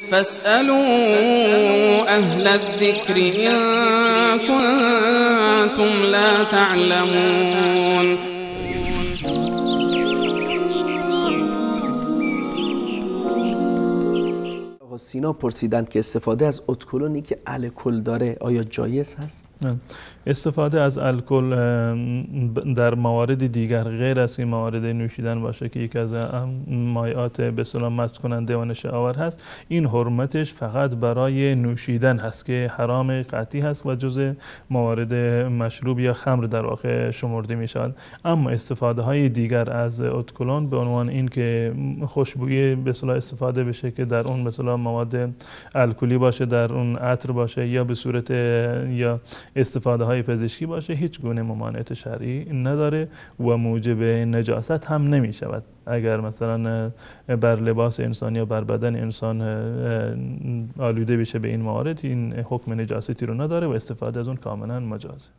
فاسألوا أهل الذكر إن كنتم لا تعلمون. سینا پرسیدند که استفاده از ادکلونی که الکل داره آیا جایز هست؟ استفاده از الکل در موارد دیگر غیر از این موارد نوشیدن باشه که یکی از مایعات به اصطلاح مست کننده و نشه آور هست، این حرمتش فقط برای نوشیدن هست که حرام قطعی هست و جزء موارد مشروب یا خمر در واقع شمرده می شود. اما استفاده های دیگر از ادکلون به عنوان این که خوشبویی به اصطلاح استفاده بشه که در اون به اصطلاح مواد الکلی باشه، در اون عطر باشه یا به صورت یا استفاده های پزشکی باشه، هیچ گونه ممانعت شرعی نداره و موجب نجاست هم نمی شود. اگر مثلا بر لباس انسان یا بر بدن انسان آلوده بشه به این موارد، این حکم نجاستی رو نداره و استفاده از اون کاملا مجازه.